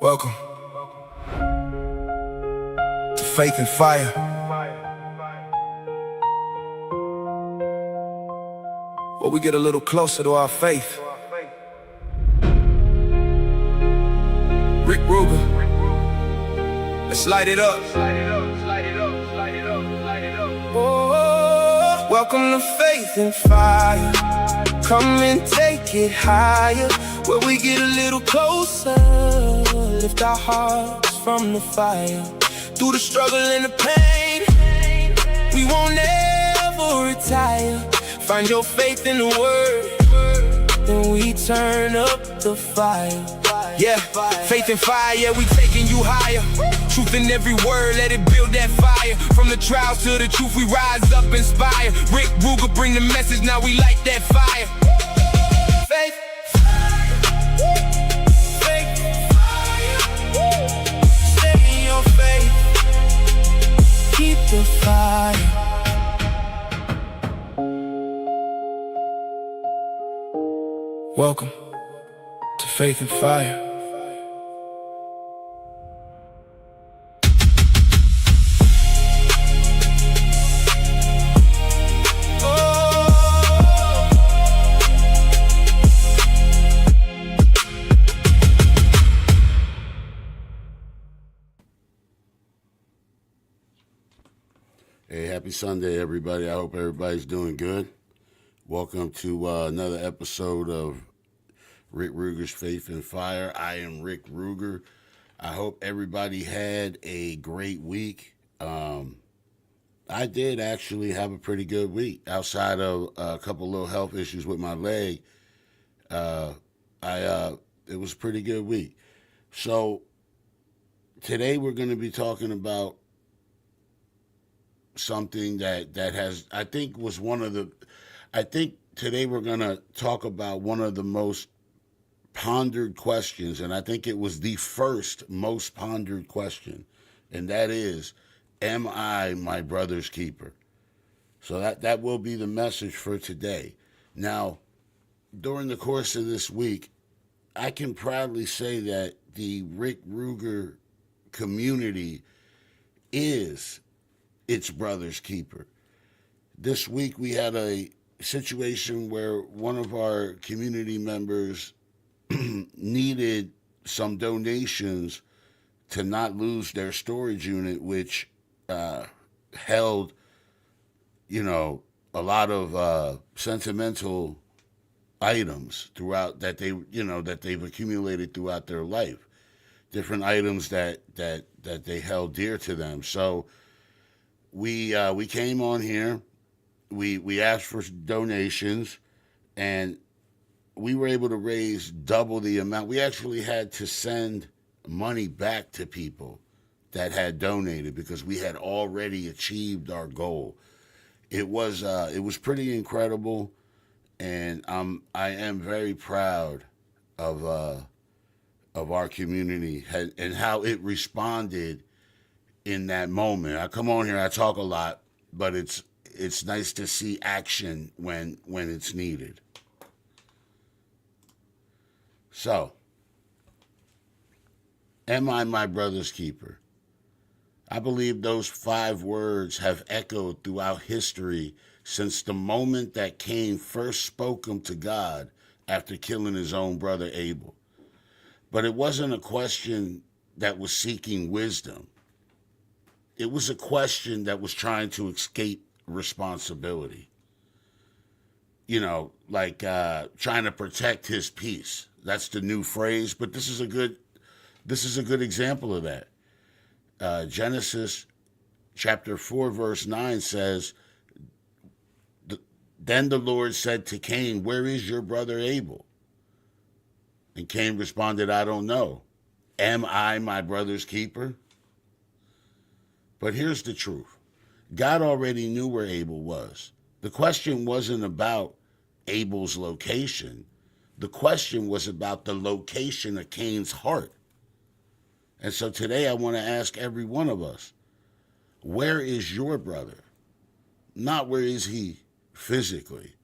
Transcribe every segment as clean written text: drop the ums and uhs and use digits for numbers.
Welcome to Faith and Fire, where we get a little closer to our faith. Rickruger, let's light it up. Oh, welcome to Faith and Fire. Come and take it higher, where we get a little closer. Lift our hearts from the fire. Through the struggle and the pain, we won't ever retire. Find your faith in the word, then we turn up the fire. Yeah, faith and fire, yeah, we taking you higher. Truth in every word, let it build that fire. From the trials to the truth, we rise up, inspire. Rickruger bring the message, now we light that fire. Faith, faith, fire. Stay in your faith, keep the fire. Welcome to Faith and Fire. Hey, happy Sunday, everybody. I hope everybody's doing good. Welcome to another episode of Rickruger's Faith and Fire. I am Rick Ruger. I hope everybody had a great week. I did actually have a pretty good week. Outside of a couple little health issues with my leg, it was a pretty good week. So today we're going to be talking about something that has, I think today we're going to talk about one of the most pondered questions, and I think it was the first most pondered question, and that is, am I my brother's keeper? So that will be the message for today. Now, during the course of this week, I can proudly say that the Rickruger community is its brother's keeper. This week we had a situation where one of our community members needed some donations to not lose their storage unit, which held, a lot of sentimental items throughout that they've accumulated throughout their life, different items that they held dear to them. So we came on here, we asked for donations, and we were able to raise double the amount. We actually had to send money back to people that had donated because we had already achieved our goal. It was pretty incredible, and I am very proud of our community and how it responded in that moment. I come on here, I talk a lot, but it's nice to see action when it's needed. So, am I my brother's keeper? I believe those 5 words have echoed throughout history since the moment that Cain first spoke them to God after killing his own brother Abel. But it wasn't a question that was seeking wisdom. It was a question that was trying to escape responsibility. Like trying to protect his peace. That's the new phrase, but this is a good example of that. Genesis chapter 4 verse 9 says, "Then the Lord said to Cain, 'Where is your brother Abel?' And Cain responded, 'I don't know. Am I my brother's keeper?'" But here's the truth. God already knew where Abel was. The question wasn't about Abel's location. The question was about the location of Cain's heart. And so today I want to ask every one of us, where is your brother? Not where is he physically,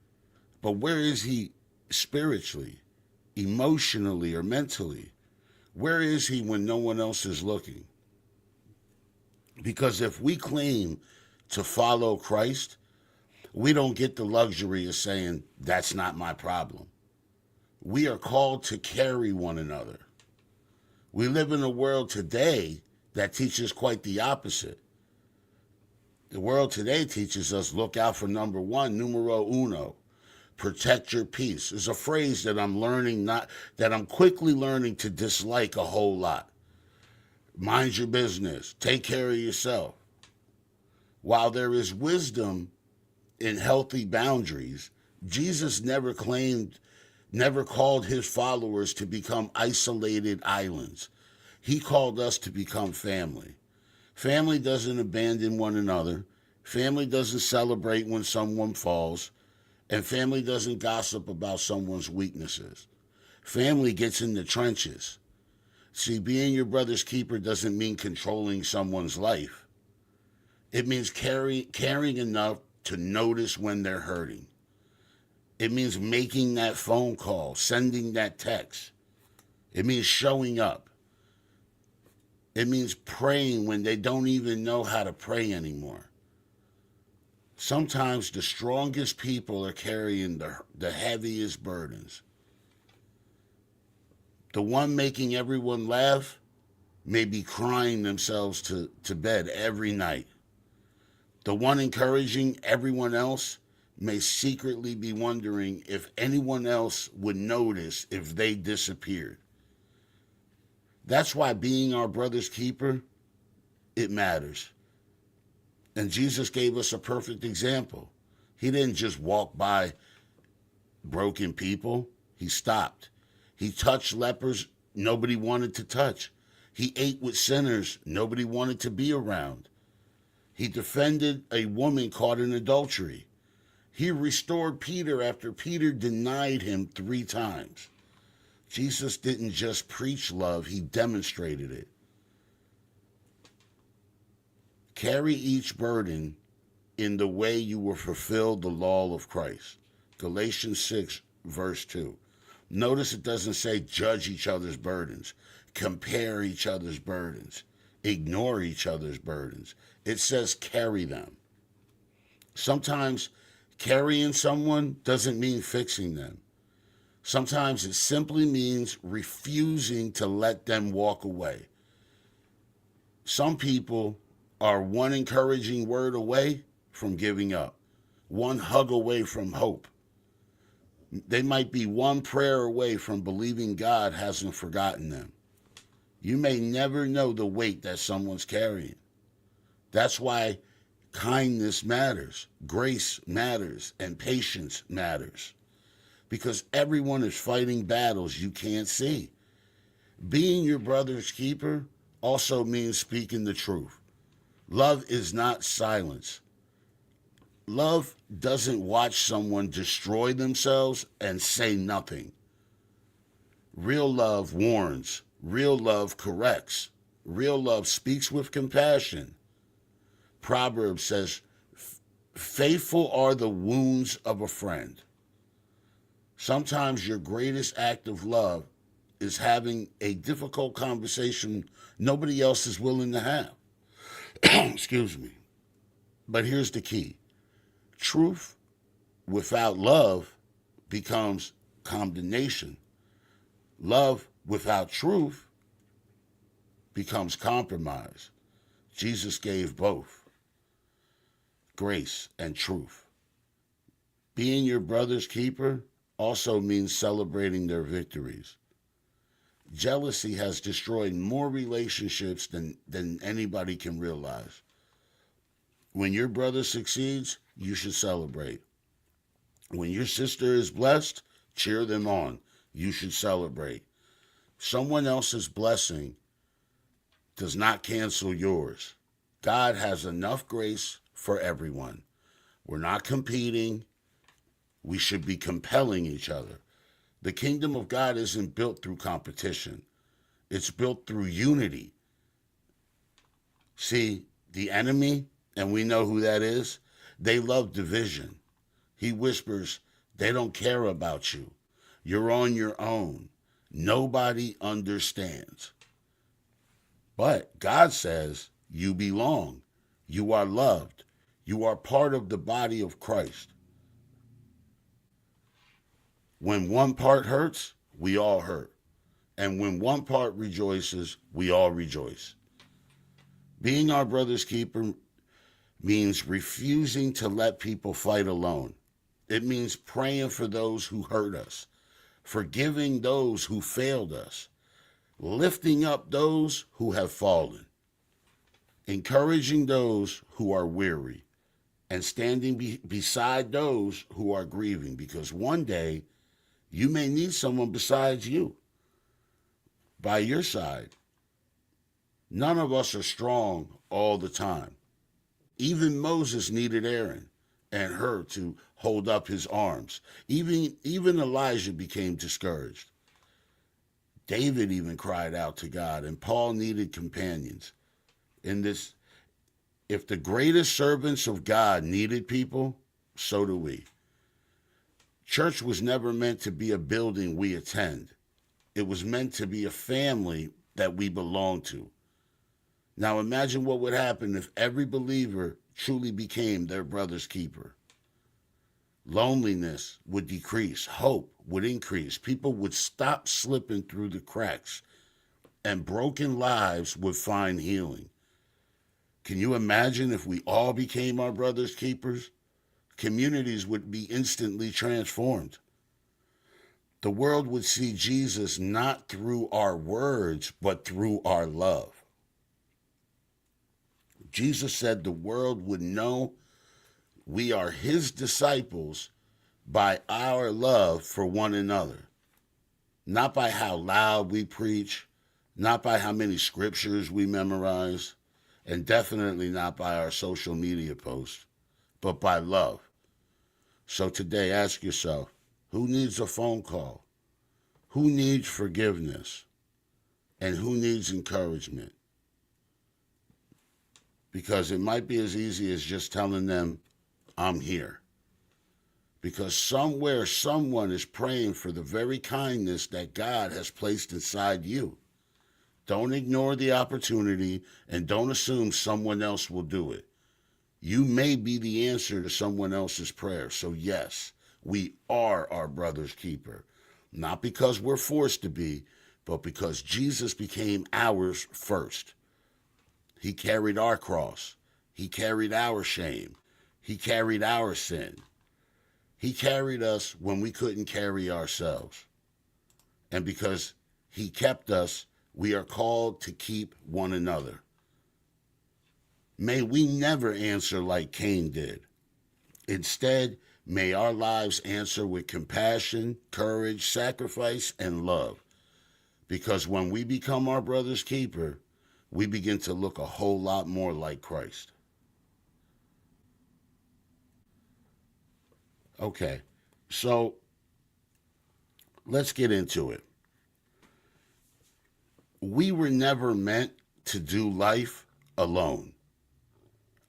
but where is he spiritually, emotionally, or mentally? Where is he when no one else is looking? Because if we claim to follow Christ, we don't get the luxury of saying, that's not my problem. We are called to carry one another. We live in a world today that teaches quite the opposite. The world today teaches us look out for number one, numero uno. Protect your peace. Is a phrase that I'm quickly learning to dislike a whole lot. Mind your business. Take care of yourself. While there is wisdom in healthy boundaries, Jesus never called his followers to become isolated islands. He called us to become family. Family doesn't abandon one another. Family doesn't celebrate when someone falls. And family doesn't gossip about someone's weaknesses. Family gets in the trenches. See, being your brother's keeper doesn't mean controlling someone's life. It means caring enough to notice when they're hurting. It means making that phone call, sending that text. It means showing up. It means praying when they don't even know how to pray anymore. Sometimes the strongest people are carrying the heaviest burdens. The one making everyone laugh may be crying themselves to bed every night. The one encouraging everyone else may secretly be wondering if anyone else would notice if they disappeared. That's why being our brother's keeper, it matters. And Jesus gave us a perfect example. He didn't just walk by broken people. He stopped. He touched lepers nobody wanted to touch. He ate with sinners nobody wanted to be around. He defended a woman caught in adultery. He restored Peter after Peter denied him 3 times. Jesus didn't just preach love, he demonstrated it. Carry each burden in the way you will fulfill the law of Christ. Galatians 6, verse 2. Notice it doesn't say judge each other's burdens, compare each other's burdens, ignore each other's burdens. It says carry them. Sometimes carrying someone doesn't mean fixing them. Sometimes it simply means refusing to let them walk away. Some people are one encouraging word away from giving up, one hug away from hope. They might be one prayer away from believing God hasn't forgotten them. You may never know the weight that someone's carrying. That's why kindness matters, grace matters, and patience matters. Because everyone is fighting battles you can't see. Being your brother's keeper also means speaking the truth. Love is not silence. Love doesn't watch someone destroy themselves and say nothing. Real love warns. Real love corrects. Real love speaks with compassion. Proverbs says, faithful are the wounds of a friend. Sometimes your greatest act of love is having a difficult conversation nobody else is willing to have. Excuse me. But here's the key. Truth without love becomes condemnation. Love without truth becomes compromise. Jesus gave both, grace and truth. Being your brother's keeper also means celebrating their victories. Jealousy has destroyed more relationships than anybody can realize. When your brother succeeds, you should celebrate. When your sister is blessed, cheer them on. You should celebrate. Someone else's blessing does not cancel yours. God has enough grace for everyone. We're not competing. We should be compelling each other. The kingdom of God isn't built through competition. It's built through unity. See, the enemy, and we know who that is, they love division. He whispers, they don't care about you. You're on your own. Nobody understands. But God says you belong. You are loved. You are part of the body of Christ. When one part hurts, we all hurt. And when one part rejoices, we all rejoice. Being our brother's keeper means refusing to let people fight alone. It means praying for those who hurt us, forgiving those who failed us, lifting up those who have fallen, encouraging those who are weary, and standing beside those who are grieving, because one day you may need someone besides you by your side. None of us are strong all the time. Even Moses needed Aaron and Hur to hold up his arms. Even Elijah became discouraged. David even cried out to God, and Paul needed companions. In this, if the greatest servants of God needed people, so do we. Church was never meant to be a building we attend. It was meant to be a family that we belong to. Now imagine what would happen if every believer truly became their brother's keeper. Loneliness would decrease. Hope would increase. People would stop slipping through the cracks, and broken lives would find healing. Can you imagine if we all became our brother's keepers? Communities would be instantly transformed. The world would see Jesus not through our words, but through our love. Jesus said the world would know we are his disciples by our love for one another. Not by how loud we preach, not by how many scriptures we memorize, and definitely not by our social media posts, but by love. So today, ask yourself, who needs a phone call? Who needs forgiveness? And who needs encouragement? Because it might be as easy as just telling them, I'm here. Because somewhere, someone is praying for the very kindness that God has placed inside you. Don't ignore the opportunity and don't assume someone else will do it. You may be the answer to someone else's prayer. So yes, we are our brother's keeper. Not because we're forced to be, but because Jesus became ours first. He carried our cross. He carried our shame. He carried our sin. He carried us when we couldn't carry ourselves. And because he kept us, we are called to keep one another. May we never answer like Cain did. Instead, may our lives answer with compassion, courage, sacrifice, and love. Because when we become our brother's keeper, we begin to look a whole lot more like Christ. Okay, so let's get into it. We were never meant to do life alone.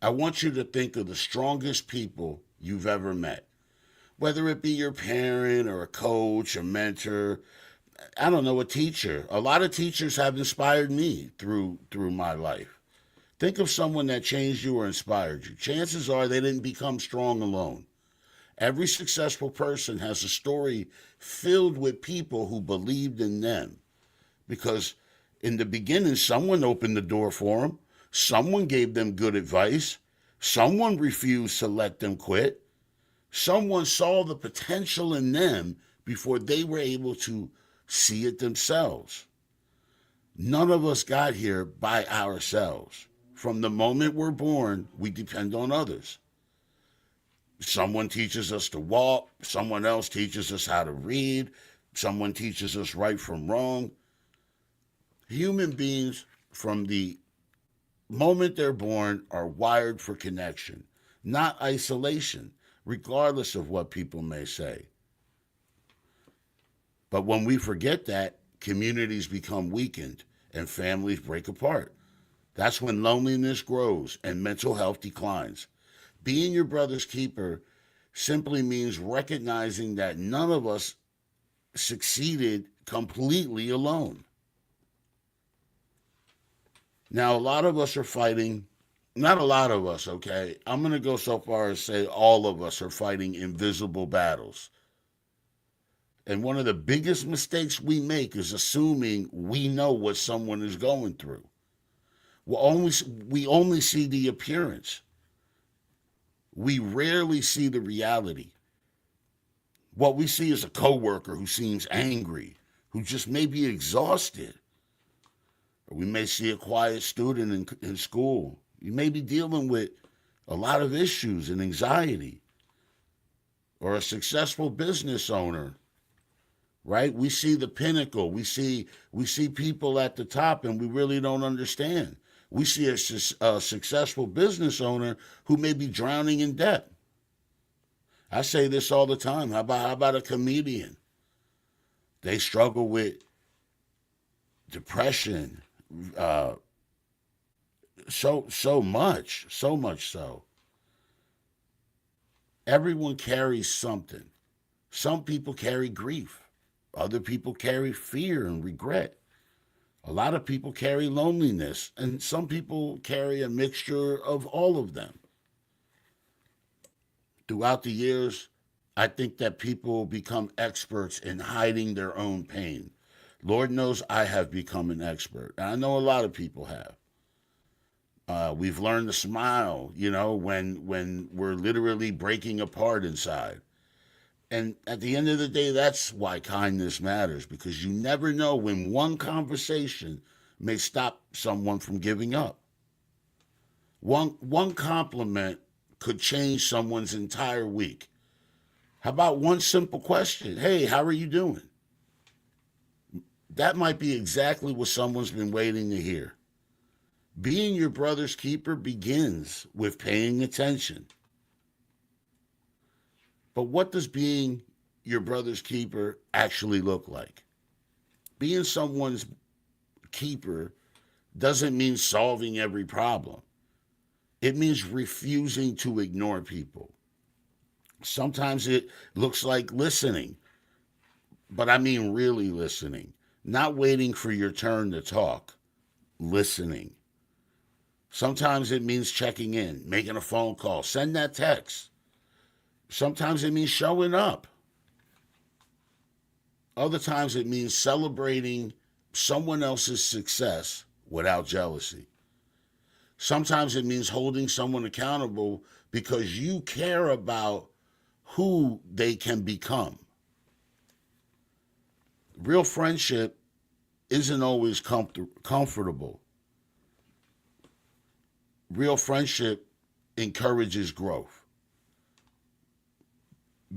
I want you to think of the strongest people you've ever met, whether it be your parent or a coach, a mentor, I don't know, a teacher. A lot of teachers have inspired me through my life. Think of someone that changed you or inspired you. Chances are they didn't become strong alone. Every successful person has a story filled with people who believed in them. Because in the beginning, someone opened the door for them. Someone gave them good advice. Someone refused to let them quit. Someone saw the potential in them before they were able to see it themselves. None of us got here by ourselves. From the moment we're born, we depend on others. Someone teaches us to walk. Someone else teaches us how to read. Someone teaches us right from wrong. Human beings, from the moment they're born, are wired for connection, not isolation, regardless of what people may say. But when we forget that, communities become weakened and families break apart. That's when loneliness grows and mental health declines. Being your brother's keeper simply means recognizing that none of us succeeded completely alone. Now, a lot of us are fighting, not a lot of us, okay? I'm going to go so far as say all of us are fighting invisible battles. And one of the biggest mistakes we make is assuming we know what someone is going through. We only see the appearance. We rarely see the reality. What we see is a coworker who seems angry, who just may be exhausted. Or we may see a quiet student in school. You may be dealing with a lot of issues and anxiety. Or a successful business owner, right? We see the pinnacle. We see people at the top, and we really don't understand. We see a successful business owner who may be drowning in debt. I say this all the time. How about a comedian? They struggle with depression, so much so. Everyone carries something. Some people carry grief. Other people carry fear and regret. A lot of people carry loneliness, and some people carry a mixture of all of them. Throughout the years, I think that people become experts in hiding their own pain. Lord knows I have become an expert. And I know a lot of people have. We've learned to smile, when we're literally breaking apart inside. And at the end of the day, that's why kindness matters, because you never know when one conversation may stop someone from giving up. One compliment could change someone's entire week. How about one simple question? Hey, how are you doing? That might be exactly what someone's been waiting to hear. Being your brother's keeper begins with paying attention. But what does being your brother's keeper actually look like? Being someone's keeper doesn't mean solving every problem. It means refusing to ignore people. Sometimes it looks like listening, but I mean really listening, not waiting for your turn to talk, listening. Sometimes it means checking in, making a phone call, send that text. Sometimes it means showing up. Other times it means celebrating someone else's success without jealousy. Sometimes it means holding someone accountable because you care about who they can become. Real friendship isn't always comfortable. Real friendship encourages growth.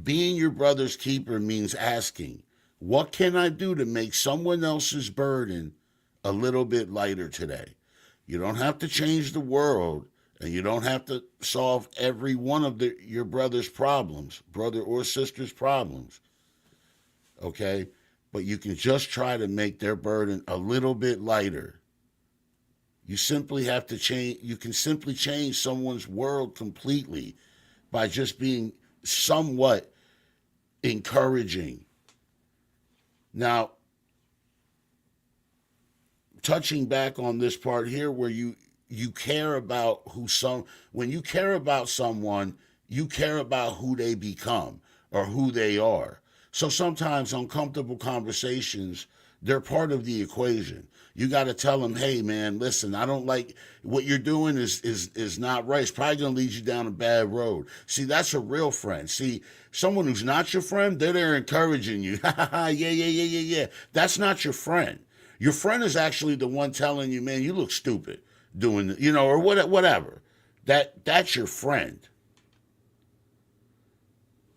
Being your brother's keeper means asking, what can I do to make someone else's burden a little bit lighter today? You don't have to change the world, and you don't have to solve every one of your brother's problems, brother or sister's problems, okay? But you can just try to make their burden a little bit lighter. You simply have to change. You can simply change someone's world completely by just being somewhat encouraging. Now, touching back on this part here where you care about when you care about someone, you care about who they become or who they are. So sometimes uncomfortable conversations, they're part of the equation. You got to tell them, hey man, listen, I don't like what you're doing is not right. It's probably going to lead you down a bad road. See, that's a real friend. See, someone who's not your friend, they're there encouraging you. Yeah. That's not your friend. Your friend is actually the one telling you, man, you look stupid doing, or whatever. That's your friend.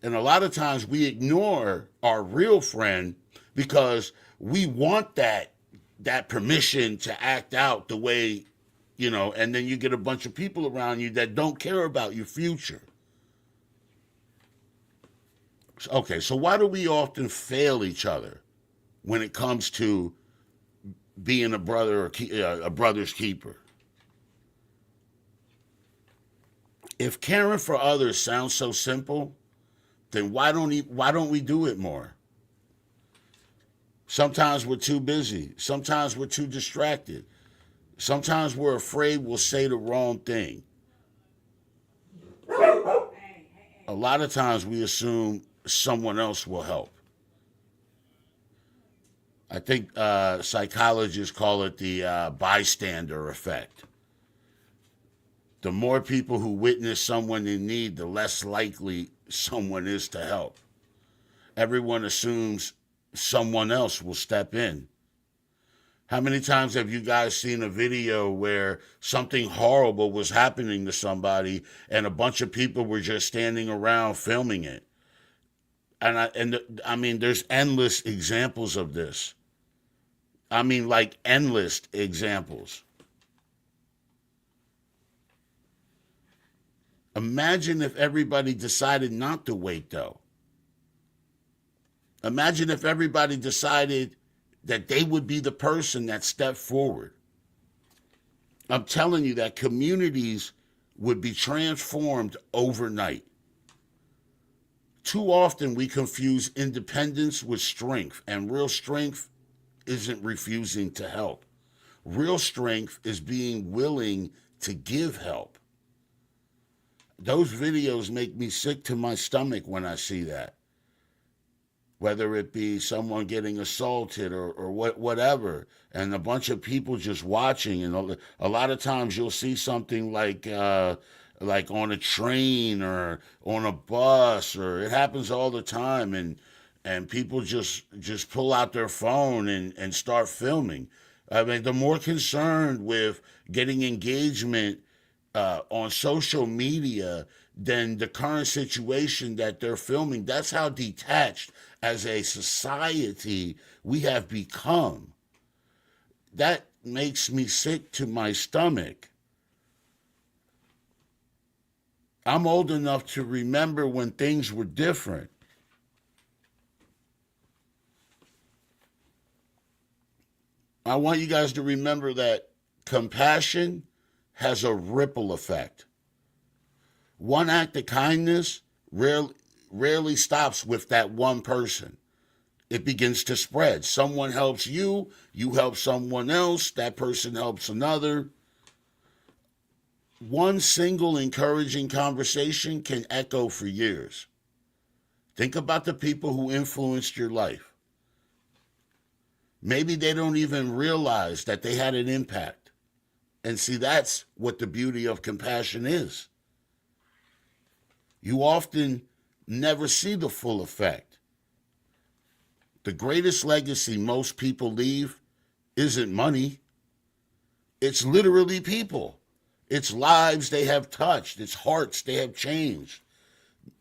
And a lot of times we ignore our real friend because we want that permission to act out the way, and then you get a bunch of people around you that don't care about your future. Okay, so why do we often fail each other when it comes to being a brother or a brother's keeper? If caring for others sounds so simple, then why don't we do it more? Sometimes we're too busy. Sometimes we're too distracted. Sometimes we're afraid we'll say the wrong thing. A lot of times we assume someone else will help. I think psychologists call it the bystander effect. The more people who witness someone in need, the less likely someone is to help. Everyone assumes someone else will step in. How many times have you guys seen a video where something horrible was happening to somebody and a bunch of people were just standing around filming it? I mean, there's endless examples of this. I mean, like endless examples. Imagine if everybody decided not to wait, though. Imagine if everybody decided that they would be the person that stepped forward. I'm telling you that communities would be transformed overnight. Too often we confuse independence with strength, and real strength isn't refusing to help. Real strength is being willing to give help. Those videos make me sick to my stomach when I see that. Whether it be someone getting assaulted or whatever, and a bunch of people just watching. And a lot of times you'll see something like on a train or on a bus, or it happens all the time, and people just pull out their phone and start filming. I mean, they're more concerned with getting engagement on social media than the current situation that they're filming. That's how detached as a society we have become. That makes me sick to my stomach. I'm old enough to remember when things were different. I want you guys to remember that compassion has a ripple effect. One act of kindness rarely stops with that one person. It begins to spread. Someone helps you, you help someone else, that person helps another. One single encouraging conversation can echo for years. Think about the people who influenced your life. Maybe they don't even realize that they had an impact. And see, that's what the beauty of compassion is. You often never see the full effect. The greatest legacy most people leave isn't money. It's literally people. It's lives they have touched. It's hearts they have changed.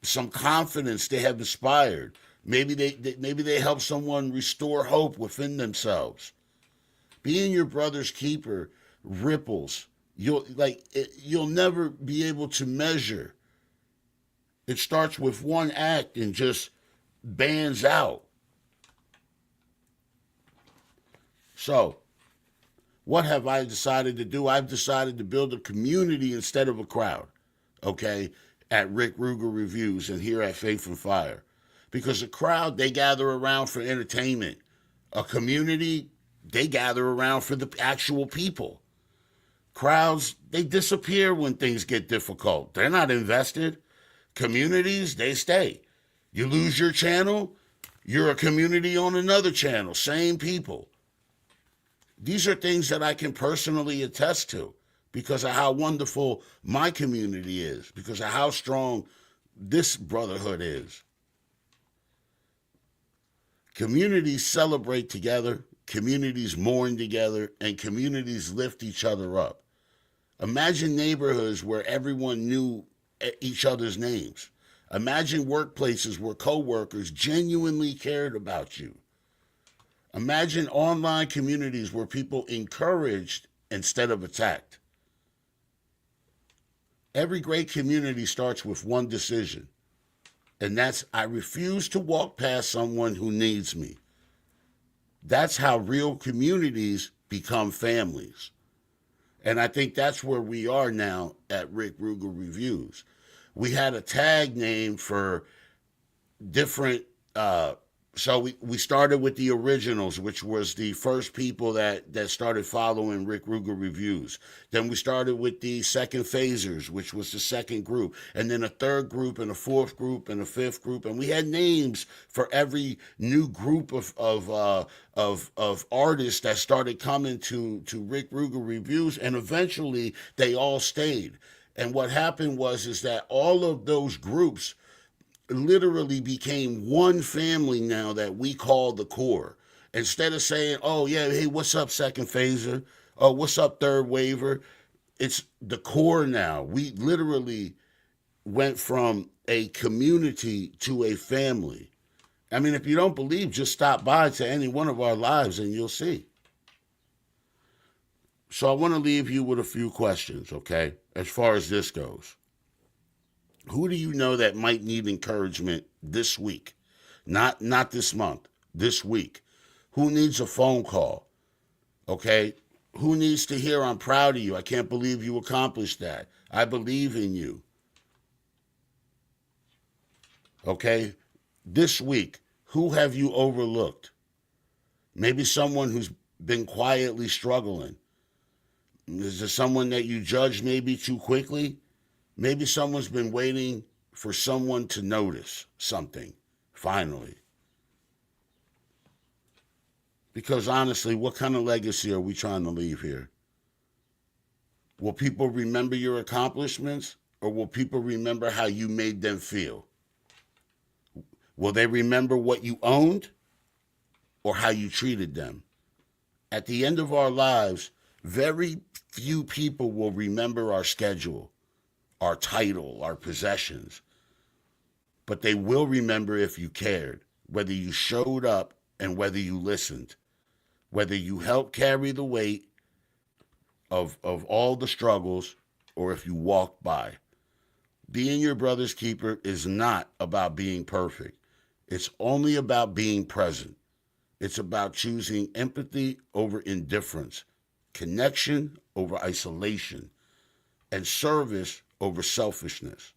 Some confidence they have inspired. Maybe they help someone restore hope within themselves. Being your brother's keeper ripples. You'll never be able to measure. It starts with one act and just bands out. So, what have I decided to do? I've decided to build a community instead of a crowd, okay, at Rickrugerreviews and here at Faith and Fire. Because a crowd, they gather around for entertainment. A community, they gather around for the actual people. Crowds, they disappear when things get difficult. They're not invested. Communities, they stay. You lose your channel, you're a community on another channel, same people. These are things that I can personally attest to because of how wonderful my community is, because of how strong this brotherhood is. Communities celebrate together, communities mourn together, and communities lift each other up. Imagine neighborhoods where everyone knew each other's names. Imagine workplaces where coworkers genuinely cared about you. Imagine online communities where people encouraged instead of attacked. Every great community starts with one decision, and that's I refuse to walk past someone who needs me. That's how real communities become families. And I think that's where we are now at Rickrugerreviews. We had a tag name for different So we started with the originals, which was the first people that started following Rickrugerreviews. Then we started with the second phasers, which was the second group, and then a third group, and a fourth group, and a fifth group, and we had names for every new group of artists that started coming to Rickrugerreviews, and eventually they all stayed. And what happened is that all of those groups literally became one family now that we call the core. Instead of saying, oh, yeah, hey, what's up, second phaser? Oh, what's up, third waver? It's the core now. We literally went from a community to a family. I mean, if you don't believe, just stop by to any one of our lives and you'll see. So I want to leave you with a few questions, okay, as far as this goes. Who do you know that might need encouragement this week? Not this month, this week. Who needs a phone call? Okay? Who needs to hear, I'm proud of you. I can't believe you accomplished that. I believe in you. Okay? This week, who have you overlooked? Maybe someone who's been quietly struggling. Is there someone that you judge maybe too quickly? Maybe someone's been waiting for someone to notice something, finally. Because honestly, what kind of legacy are we trying to leave here? Will people remember your accomplishments, or will people remember how you made them feel? Will they remember what you owned, or how you treated them? At the end of our lives, very few people will remember our schedule, our title, our possessions. But they will remember if you cared, whether you showed up and whether you listened, whether you helped carry the weight of all the struggles, or if you walked by. Being your brother's keeper is not about being perfect. It's only about being present. It's about choosing empathy over indifference, connection over isolation, and service over selfishness.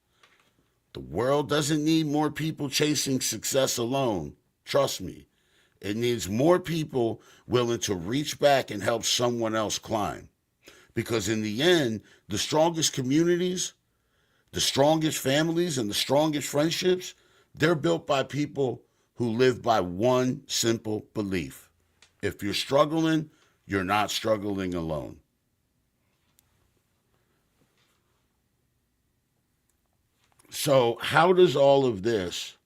The world doesn't need more people chasing success alone. Trust me. It needs more people willing to reach back and help someone else climb. Because in the end, the strongest communities, the strongest families, and the strongest friendships, they're built by people who live by one simple belief. If you're struggling, you're not struggling alone. So how does all of this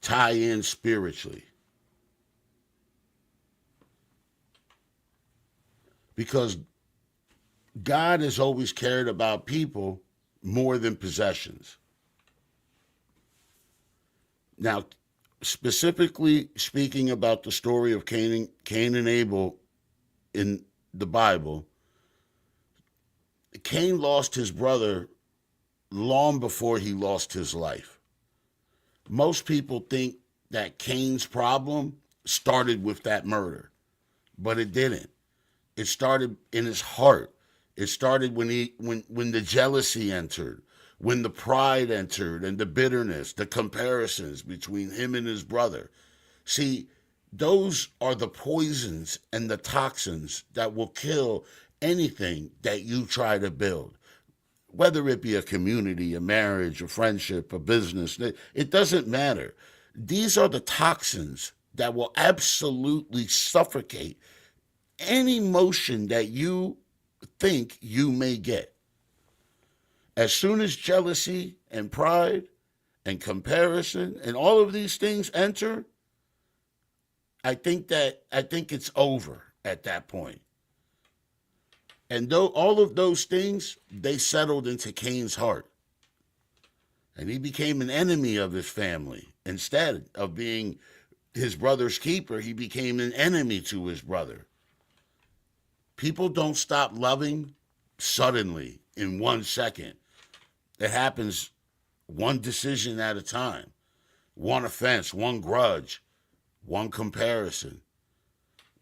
tie in spiritually? Because God has always cared about people more than possessions. Now, specifically speaking about the story of Cain and Abel in the Bible, Cain lost his brother long before he lost his life. Most people think that Cain's problem started with that murder, but it didn't. It started in his heart. It started when the jealousy entered, when the pride entered, and the bitterness, the comparisons between him and his brother. See, those are the poisons and the toxins that will kill anything that you try to build. Whether it be a community, a marriage, a friendship, a business, it doesn't matter. These are the toxins that will absolutely suffocate any motion that you think you may get. As soon as jealousy and pride and comparison and all of these things enter, I think it's over at that point. And though all of those things, they settled into Cain's heart. And he became an enemy of his family. Instead of being his brother's keeper, he became an enemy to his brother. People don't stop loving suddenly in 1 second. It happens one decision at a time. One offense, one grudge, one comparison.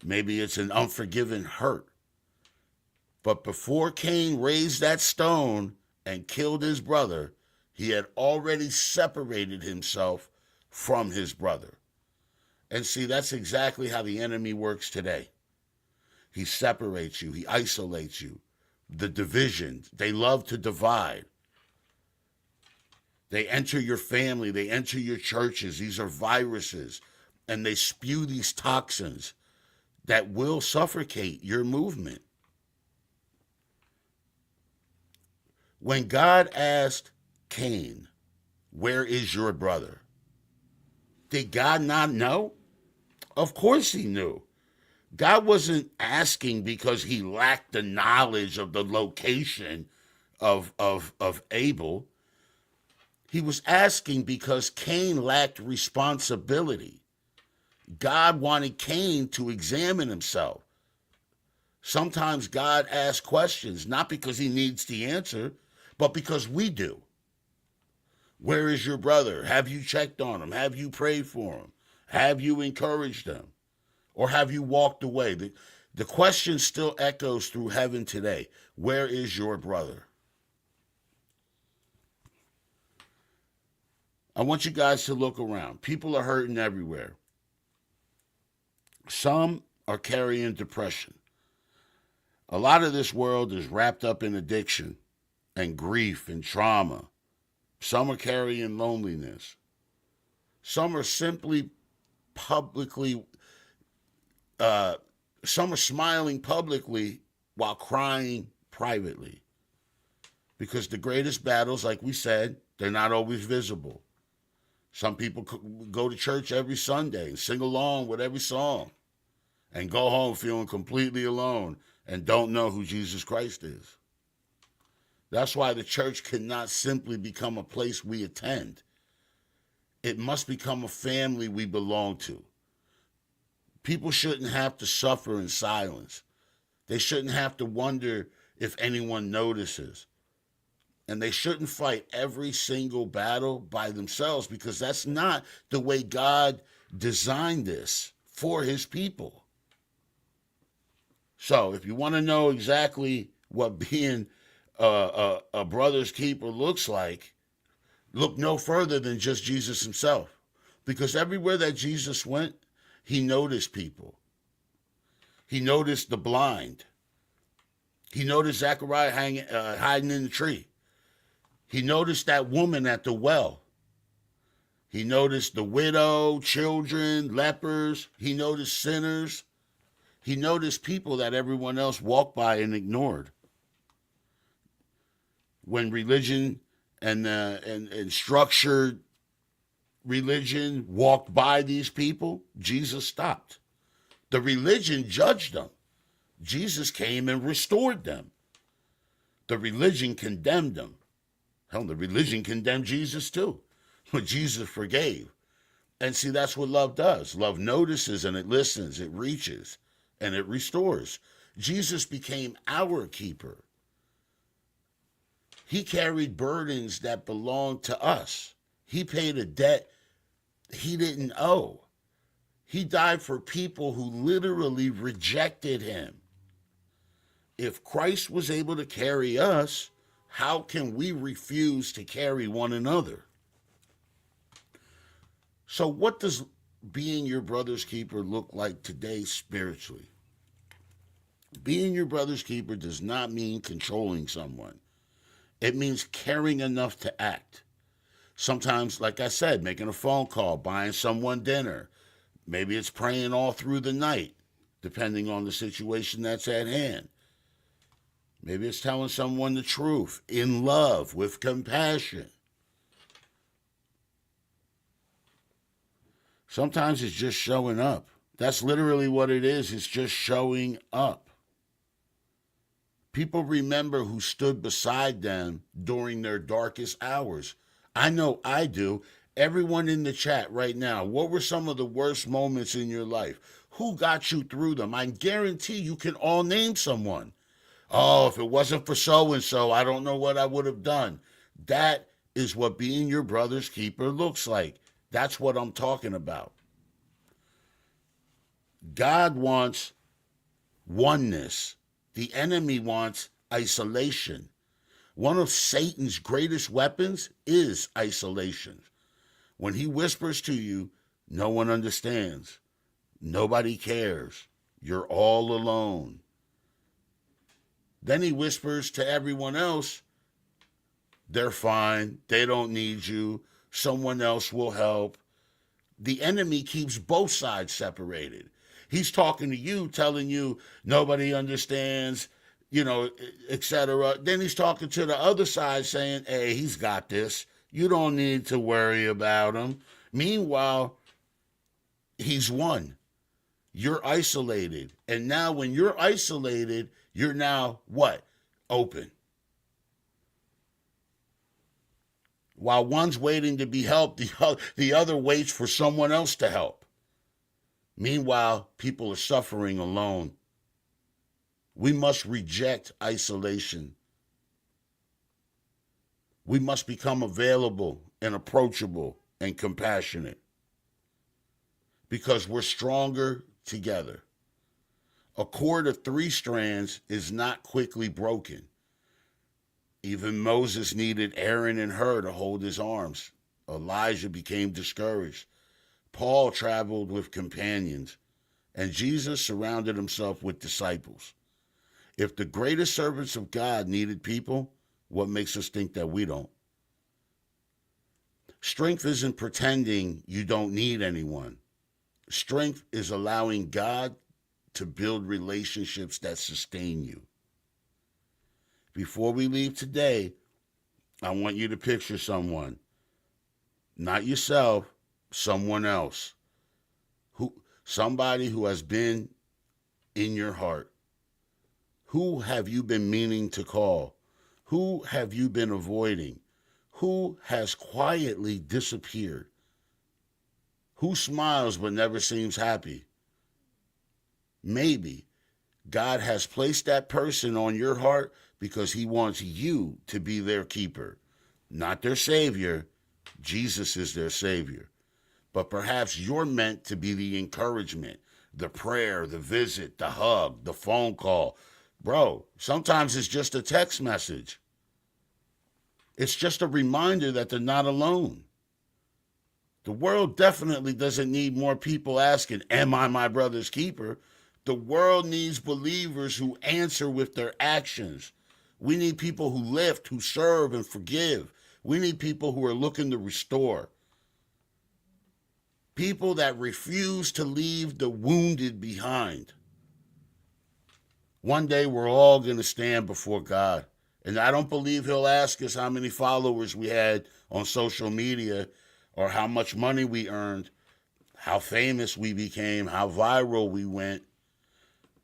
Maybe it's an unforgiven hurt. But before Cain raised that stone and killed his brother, he had already separated himself from his brother. And see, that's exactly how the enemy works today. He separates you, he isolates you. The division, they love to divide. They enter your family, they enter your churches. These are viruses, and they spew these toxins that will suffocate your movement. When God asked Cain, "Where is your brother?" Did God not know? Of course he knew. God wasn't asking because he lacked the knowledge of the location of Abel. He was asking because Cain lacked responsibility. God wanted Cain to examine himself. Sometimes God asks questions, not because he needs the answer, but because we do. Where is your brother? Have you checked on him? Have you prayed for him? Have you encouraged him? Or have you walked away? The question still echoes through heaven today. Where is your brother? I want you guys to look around. People are hurting everywhere. Some are carrying depression. A lot of this world is wrapped up in addiction and grief and trauma. Some are carrying loneliness. Some are simply publicly, some are smiling publicly while crying privately. Because the greatest battles, like we said, they're not always visible. Some people go to church every Sunday and sing along with every song and go home feeling completely alone and don't know who Jesus Christ is. That's why the church cannot simply become a place we attend. It must become a family we belong to. People shouldn't have to suffer in silence. They shouldn't have to wonder if anyone notices. And they shouldn't fight every single battle by themselves, because that's not the way God designed this for his people. So if you want to know exactly what being a brother's keeper looks like, look no further than just Jesus himself. Because everywhere that Jesus went, he noticed people. He noticed the blind. He noticed Zechariah hiding in the tree. He noticed that woman at the well. He noticed the widow, children, lepers. He noticed sinners. He noticed people that everyone else walked by and ignored. When religion and structured religion walked by these people, Jesus stopped. The religion judged them. Jesus came and restored them. The religion condemned them. Hell, the religion condemned Jesus too. But Jesus forgave. And see, that's what love does. Love notices and it listens, it reaches, and it restores. Jesus became our keeper. He carried burdens that belonged to us. He paid a debt he didn't owe. He died for people who literally rejected him. If Christ was able to carry us, how can we refuse to carry one another? So what does being your brother's keeper look like today spiritually? Being your brother's keeper does not mean controlling someone. It means caring enough to act. Sometimes, like I said, making a phone call, buying someone dinner. Maybe it's praying all through the night, depending on the situation that's at hand. Maybe it's telling someone the truth in love, with compassion. Sometimes it's just showing up. That's literally what it is. It's just showing up. People remember who stood beside them during their darkest hours. I know I do. Everyone in the chat right now, what were some of the worst moments in your life? Who got you through them? I guarantee you can all name someone. Oh, if it wasn't for so-and-so, I don't know what I would have done. That is what being your brother's keeper looks like. That's what I'm talking about. God wants oneness. The enemy wants isolation. One of Satan's greatest weapons is isolation. When he whispers to you, No one understands. Nobody cares. You're all alone. Then he whispers to everyone else, they're fine. They don't need you. Someone else will help. The enemy keeps both sides separated. He's talking to you, telling you nobody understands, etc. Then he's talking to the other side saying, hey, he's got this. You don't need to worry about him. Meanwhile, he's won. You're isolated. And now when you're isolated, you're now what? Open. While one's waiting to be helped, the other waits for someone else to help. Meanwhile, people are suffering alone. We must reject isolation. We must become available and approachable and compassionate because we're stronger together. A cord of 3 strands is not quickly broken. Even Moses needed Aaron and Hur to hold his arms. Elijah became discouraged. Paul traveled with companions, and Jesus surrounded himself with disciples. If the greatest servants of God needed people, what makes us think that we don't? Strength isn't pretending you don't need anyone. Strength is allowing God to build relationships that sustain you. Before we leave today, I want you to picture someone, not yourself, someone else, somebody who has been in your heart. Who have you been meaning to call? Who have you been avoiding? Who has quietly disappeared? Who smiles but never seems happy? Maybe God has placed that person on your heart because he wants you to be their keeper, not their savior. Jesus is their savior. But perhaps you're meant to be the encouragement, the prayer, the visit, the hug, the phone call. Bro, sometimes it's just a text message. It's just a reminder that they're not alone. The world definitely doesn't need more people asking, am I my brother's keeper? The world needs believers who answer with their actions. We need people who lift, who serve, and forgive. We need people who are looking to restore. People that refuse to leave the wounded behind. One day we're all going to stand before God. And I don't believe he'll ask us how many followers we had on social media or how much money we earned, how famous we became, how viral we went.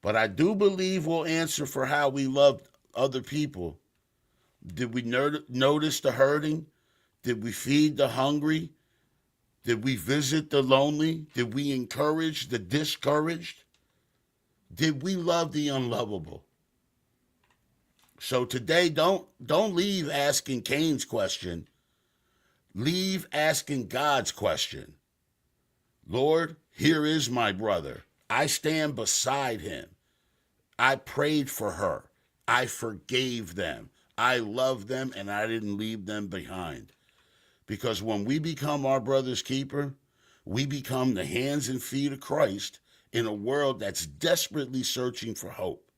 But I do believe we'll answer for how we loved other people. Did we notice the hurting? Did we feed the hungry? Did we visit the lonely? Did we encourage the discouraged? Did we love the unlovable? So today, don't leave asking Cain's question. Leave asking God's question. Lord, here is my brother. I stand beside him. I prayed for her. I forgave them. I love them, and I didn't leave them behind. Because when we become our brother's keeper, we become the hands and feet of Christ in a world that's desperately searching for hope.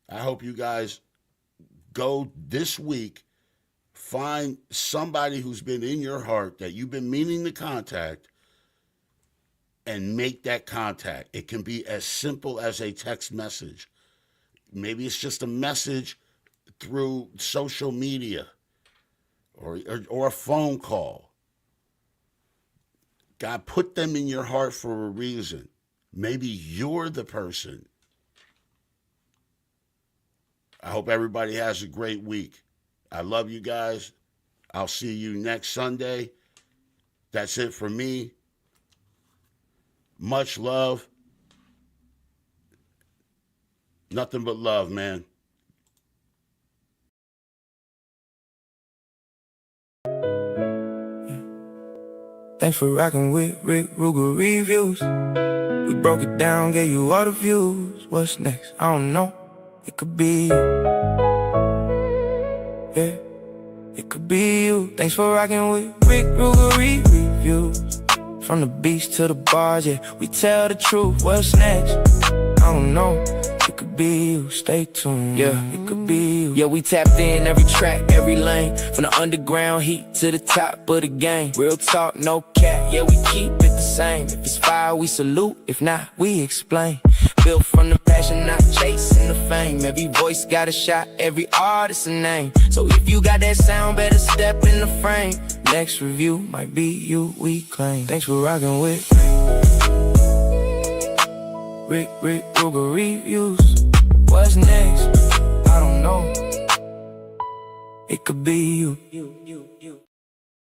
I hope you guys go this week, find somebody who's been in your heart that you've been meaning to contact, and make that contact. It can be as simple as a text message. Maybe it's just a message through social media or a phone call. God put them in your heart for a reason. Maybe you're the person. I hope everybody has a great week. I love you guys. I'll see you next Sunday. That's it for me. Much love. Nothing but love, man. Thanks for rocking with Rickrugerreviews. We broke it down, gave you all the views. What's next? I don't know. It could be, yeah. it could be you. Thanks for rocking with Rickrugerreviews. From the beach to the bars, yeah, we tell the truth. What's next? I don't know. It could be you, stay tuned. Yeah, it could be you. Yeah, we tapped in every track, every lane. From the underground heat to the top of the game. Real talk, no cap, yeah, we keep it the same. If it's fire, we salute. If not, we explain. Built from the passion, not chasing the fame. Every voice got a shot, every artist a name. So if you got that sound, better step in the frame. Next review might be you, we claim. Thanks for rocking with Rickrugerreviews. What's next? I don't know. It could be you.